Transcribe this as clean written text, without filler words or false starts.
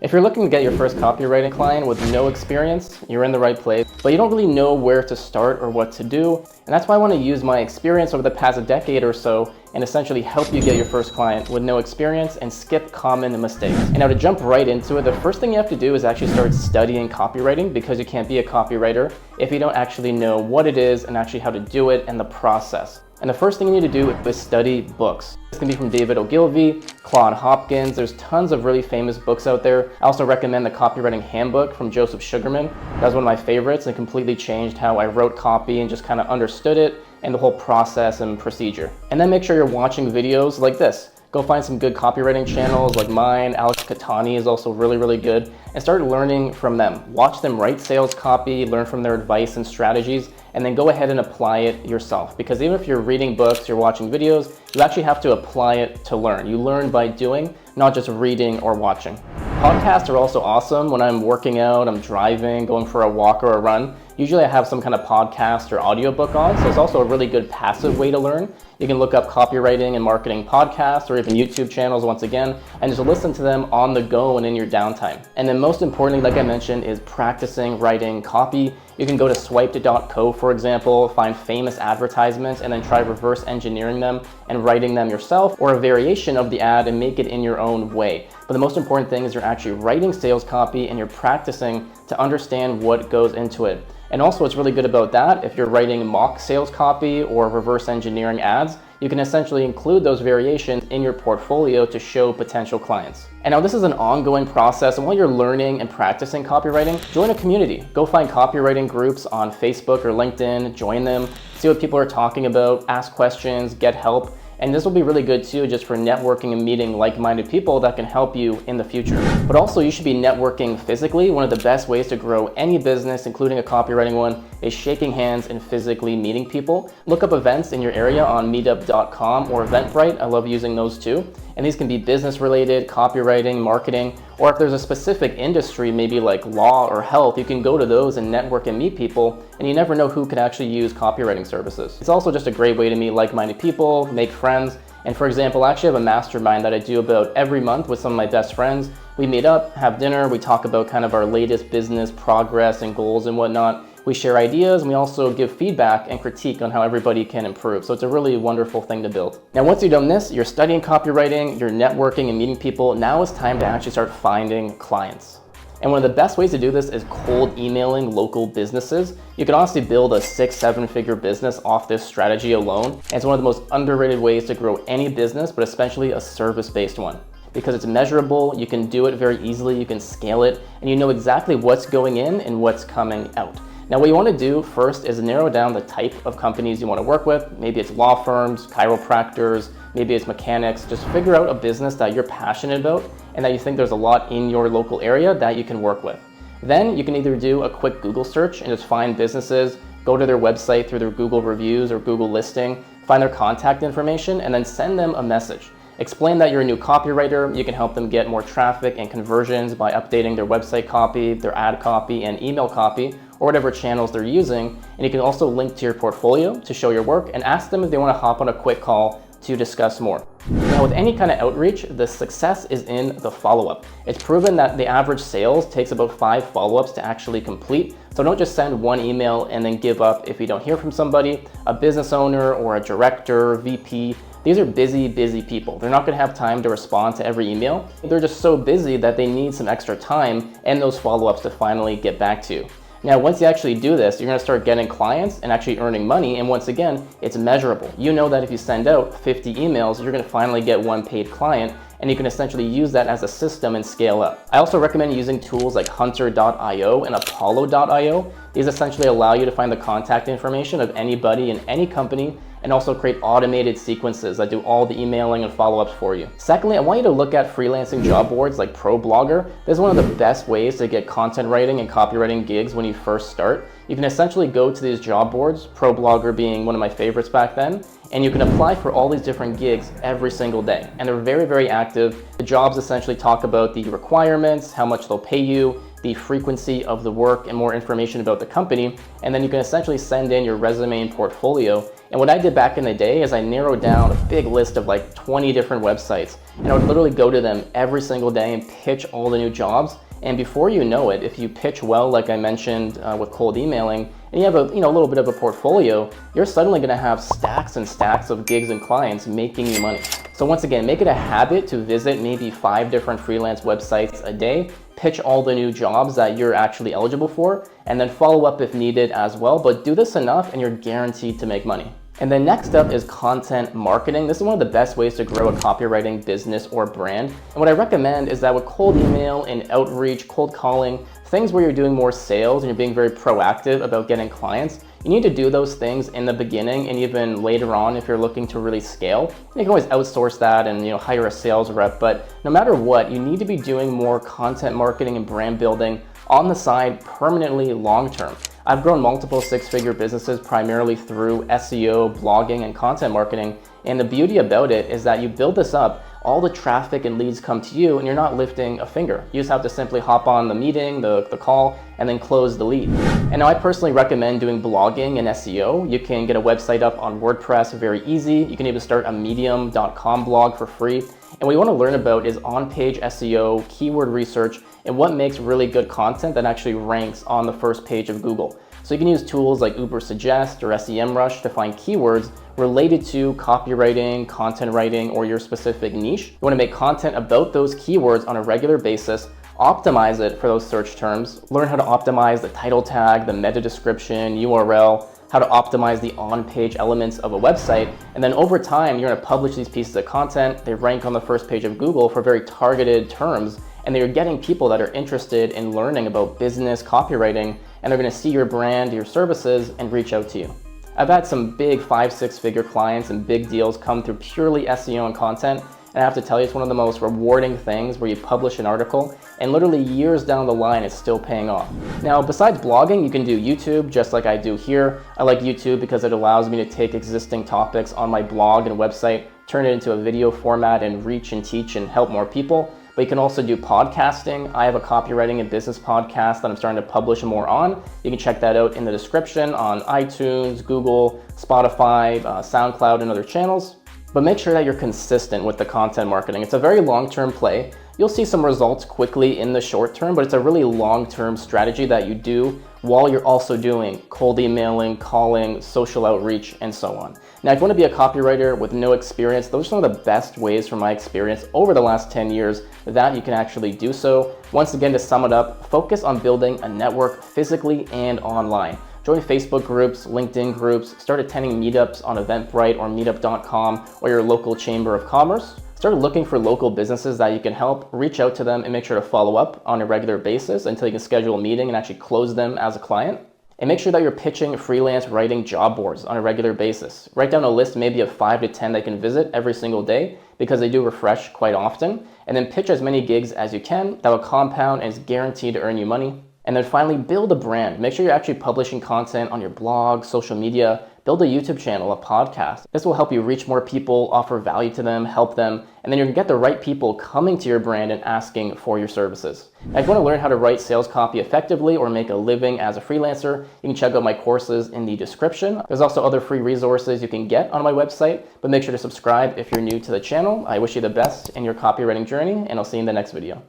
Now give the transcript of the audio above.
If you're looking to get your first copywriting client with no experience, you're in the right place, but you don't really know where to start or what to do. And that's why I want to use my experience over the past decade or so and essentially help you get your first client with no experience and skip common mistakes. And now to jump right into it, the first thing you have to do is actually start studying copywriting, because you can't be a copywriter if you don't actually know what it is and actually how to do it and the process. And the first thing you need to do is study books. This can be from David Ogilvy, Claude Hopkins. There's tons of really famous books out there. I also recommend the Copywriting Handbook from Joseph Sugarman. That was one of my favorites and completely changed how I wrote copy and just kind of understood it and the whole process and procedure. And then make sure you're watching videos like this. Go find some good copywriting channels like mine. Alex Catani is also really good, and start learning from them. Watch them write sales copy, learn from their advice and strategies, and then go ahead and apply it yourself. Because even if you're reading books, you're watching videos, you actually have to apply it to learn. You learn by doing, not just reading or watching. Podcasts are also awesome. When I'm working out, I'm driving, going for a walk or a run, usually I have some kind of podcast or audiobook on, so it's also a really good passive way to learn. You can look up copywriting and marketing podcasts or even YouTube channels once again, and just listen to them on the go and in your downtime. And then most importantly, like I mentioned, is practicing writing copy. You can go to swiped.co, for example, find famous advertisements and then try reverse engineering them and writing them yourself, or a variation of the ad and make it in your own way. But the most important thing is you're actually writing sales copy and you're practicing to understand what goes into it. And also what's really good about that, if you're writing mock sales copy or reverse engineering ads, you can essentially include those variations in your portfolio to show potential clients. And now this is an ongoing process, and while you're learning and practicing copywriting, join a community. Go find copywriting groups on Facebook or LinkedIn, join them, see what people are talking about, ask questions, get help. And this will be really good too, just for networking and meeting like-minded people that can help you in the future. But also you should be networking physically. One of the best ways to grow any business, including a copywriting one, is shaking hands and physically meeting people. Look up events in your area on meetup.com or Eventbrite. I love using those too. And these can be business related, copywriting, marketing, or if there's a specific industry, maybe like law or health, you can go to those and network and meet people, and you never know who could actually use copywriting services. It's also just a great way to meet like-minded people, make friends. And for example, I actually have a mastermind that I do about every month with some of my best friends. We meet up, have dinner, we talk about kind of our latest business progress and goals and whatnot. We share ideas, and we also give feedback and critique on how everybody can improve. So it's a really wonderful thing to build. Now, once you've done this, you're studying copywriting, you're networking and meeting people, now it's time to actually start finding clients. And one of the best ways to do this is cold emailing local businesses. You can honestly build a 6-7 figure business off this strategy alone. And it's one of the most underrated ways to grow any business, but especially a service-based one. Because it's measurable, you can do it very easily, you can scale it, and you know exactly what's going in and what's coming out. Now, what you want to do first is narrow down the type of companies you want to work with. Maybe it's law firms, chiropractors, maybe it's mechanics. Just figure out a business that you're passionate about and that you think there's a lot in your local area that you can work with. Then you can either do a quick Google search and just find businesses, go to their website through their Google reviews or Google listing, find their contact information, and then send them a message. Explain that you're a new copywriter. You can help them get more traffic and conversions by updating their website copy, their ad copy, and email copy, or whatever channels they're using. And you can also link to your portfolio to show your work and ask them if they want to hop on a quick call to discuss more. Now, with any kind of outreach, the success is in the follow-up. It's proven that the average sales takes about 5 follow-ups to actually complete. So don't just send one email and then give up if you don't hear from somebody. A business owner or a director, VP, these are busy people. They're not gonna have time to respond to every email. They're just so busy that they need some extra time and those follow-ups to finally get back to you. Now, once you actually do this, you're gonna start getting clients and actually earning money. And once again, it's measurable. You know that if you send out 50 emails, you're gonna finally get one paid client, and you can essentially use that as a system and scale up. I also recommend using tools like hunter.io and apollo.io. These essentially allow you to find the contact information of anybody in any company and also create automated sequences that do all the emailing and follow-ups for you. Secondly, I want you to look at freelancing job boards like ProBlogger. This is one of the best ways to get content writing and copywriting gigs when you first start. You can essentially go to these job boards, ProBlogger being one of my favorites back then, and you can apply for all these different gigs every single day. And they're very active. The jobs essentially talk about the requirements, how much they'll pay you, the frequency of the work, and more information about the company. And then you can essentially send in your resume and portfolio, And what I did back in the day is I narrowed down a big list of like 20 different websites, and I would literally go to them every single day and pitch all the new jobs. And before you know it, if you pitch well, like I mentioned with cold emailing, and you have a little bit of a portfolio, you're suddenly going to have stacks and stacks of gigs and clients making you money. So once again, make it a habit to visit maybe 5 different freelance websites a day, pitch all the new jobs that you're actually eligible for, and then follow up if needed as well. But do this enough and you're guaranteed to make money. And then next up is content marketing. This is one of the best ways to grow a copywriting business or brand. And what I recommend is that with cold email and outreach, cold calling, things where you're doing more sales and you're being very proactive about getting clients, you need to do those things in the beginning and even later on if you're looking to really scale. You can always outsource that and hire a sales rep, but no matter what, you need to be doing more content marketing and brand building on the side permanently long term. I've grown multiple 6-figure businesses primarily through SEO, blogging, and content marketing. And the beauty about it is that you build this up, all the traffic and leads come to you and you're not lifting a finger. You just have to simply hop on the meeting, the call, and then close the lead. And now I personally recommend doing blogging and SEO. You can get a website up on WordPress very easy. You can even start a medium.com blog for free. And what you want to learn about is on-page SEO, keyword research, and what makes really good content that actually ranks on the first page of Google. So you can use tools like Ubersuggest or SEMrush to find keywords related to copywriting, content writing, or your specific niche. You want to make content about those keywords on a regular basis, optimize it for those search terms, learn how to optimize the title tag, the meta description, URL, how to optimize the on-page elements of a website, and then over time, you're going to publish these pieces of content. They rank on the first page of Google for very targeted terms, and you're getting people that are interested in learning about business copywriting, and they're going to see your brand, your services, and reach out to you. I've had some big 5-6-figure clients and big deals come through purely SEO and content, and I have to tell you, it's one of the most rewarding things where you publish an article and literally years down the line, it's still paying off. Now, besides blogging, you can do YouTube just like I do here. I like YouTube because it allows me to take existing topics on my blog and website, turn it into a video format and reach and teach and help more people. But you can also do podcasting. I have a copywriting and business podcast that I'm starting to publish more on. You can check that out in the description on iTunes, Google, Spotify, SoundCloud, and other channels. But make sure that you're consistent with the content marketing. It's a very long-term play. You'll see some results quickly in the short term, but it's a really long-term strategy that you do while you're also doing cold emailing, calling, social outreach, and so on. Now, if you want to be a copywriter with no experience, those are some of the best ways from my experience over the last 10 years that you can actually do so. Once again, to sum it up, focus on building a network physically and online. Join Facebook groups, LinkedIn groups, start attending meetups on Eventbrite or meetup.com or your local chamber of commerce. Start looking for local businesses that you can help, reach out to them, and make sure to follow up on a regular basis until you can schedule a meeting and actually close them as a client. And make sure that you're pitching freelance writing job boards on a regular basis. Write down a list maybe of 5 to 10 that you can visit every single day because they do refresh quite often. And then pitch as many gigs as you can that will compound and is guaranteed to earn you money. And then finally, build a brand. Make sure you're actually publishing content on your blog, social media, build a YouTube channel, a podcast. This will help you reach more people, offer value to them, help them, and then you're gonna get the right people coming to your brand and asking for your services. Now, if you wanna learn how to write sales copy effectively or make a living as a freelancer, you can check out my courses in the description. There's also other free resources you can get on my website, but make sure to subscribe if you're new to the channel. I wish you the best in your copywriting journey, and I'll see you in the next video.